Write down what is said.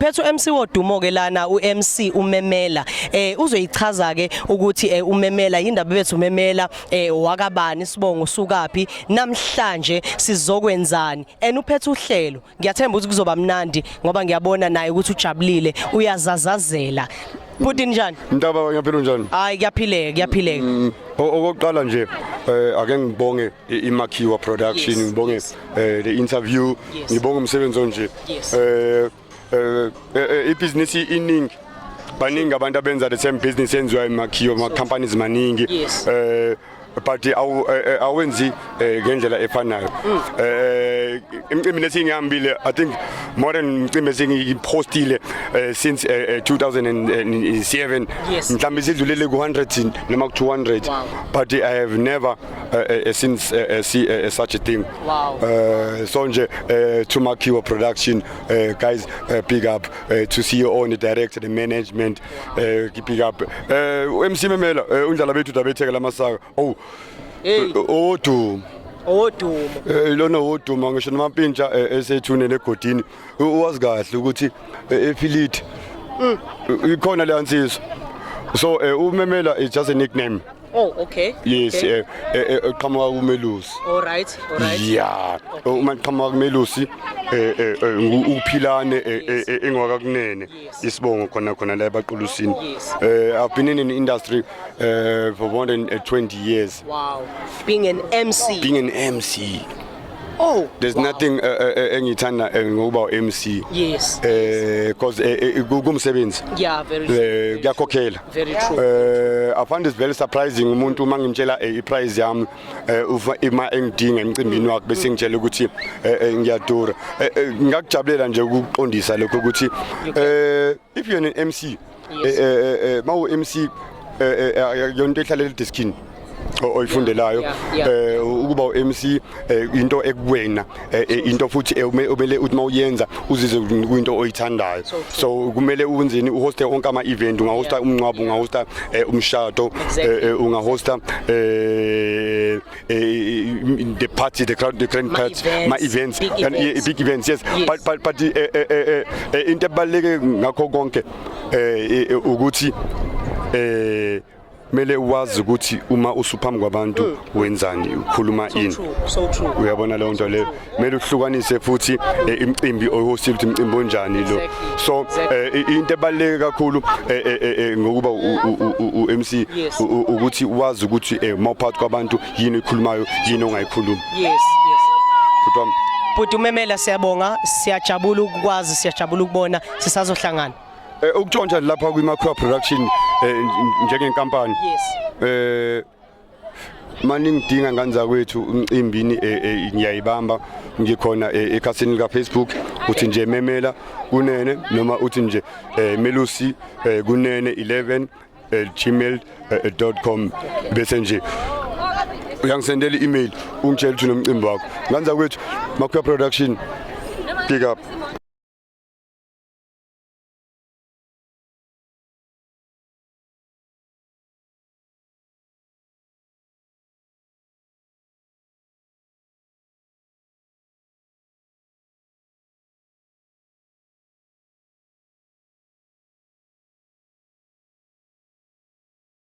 Ngiphethe uMC Wodumo ke lana uMC uMemela uzoyichaza ke ukuthi uMemela yindaba bethu uMemela wakabani sibongo sukapi namhlanje sizokwenzani uphethe uhlelo ngiyathemba ukuthi kuzoba mnandi ngoba ngiyabona naye ukuthi ujabulile uyazazazela Puthi njani Ndaba ngiyaphila njani Hayi kuyaphileka Okokuqala nje ake ngibonge iMakhiwa production ngibonge the interview ngibonge umsebenzi onje ibusiness iningi baningi abantu abenza the same business enziwa eMakhiwa ama companies maningi but awenzi ngendlela efanayo imicimbi lesingihambile I think more than imicimbi esingipostile since 2007 mhlawumbe sidlulele ku100 noma ku200 but I have never since see such a thing so nje to Makhiwa production guys pick up to CEO on the director the management pick up MC Memela undlala bethu dabethekela masaka Wodumo lona Wodumo ngisho nomampintsha esethune negodini uwazi kahle ukuthi ephilite ikhona le ansizwa so uMemela is just a nickname. Oh, okay. Yes, qhamuka kumelusi. All right. Yeah. Uma qhamuka kumelusi uphilane engwakakunene isibongo khona la ebaqulusini. I've been in the industry for more than 20 years. Wow. Being an MC. Oh, there's nothing engithanda ngokuba MC. Yes. Because kumsebenzi. Yeah, very true. Kuyakhokhela. Very true. I find it very surprising umuntu mangimtshela iprice yami uma engidinga emcimbini wakhe bese ngitshela ukuthi ngiyadura. Ngakujabulela nje ukuqondisa lokho ukuthi if you're an MC mawu MC yonto ehlalela edeskini oyifundelayo ukuba uMC into ekuwena into futhi omele uthi mawuyenza uzize kuyinto oyithandayo so kumele uwenzeni uhoste onke ama event ungahosta umncwabo ungahosta umshado ungahosta the party the grand party my events big events yes but into ebaleke ngakho konke ukuthi mele wazi ukuthi uma usuphambi kwabantu wenzani ukhuluma ini so true uyabona le nto le mele uhlukanise futhi imicimbi oyihostile ukuthi imicimbi onjani lo so into ebaleke kakhulu ngokuba uMC ukuthi wazi ukuthi mawuphathi kwabantu yini ikhulumayo yini ongayikhuluma yes Puthi uMemela siyabonga siyajabula ukwazi siyajabula ukubona sisazohlangana ukutshontsha lapha kwiMakhiwa production njengenkampani maningidinga nganza kwethu umcimbini ngiyayibamba ngikhona ekhasini lika Facebook uthi nje Memela kunene noma uthi nje Melusi kunene 11@gmail.com bese nje uyangisendela email ungitshela ukuthi nomcimbi wakho nganza kwethu Makhiwa production pick up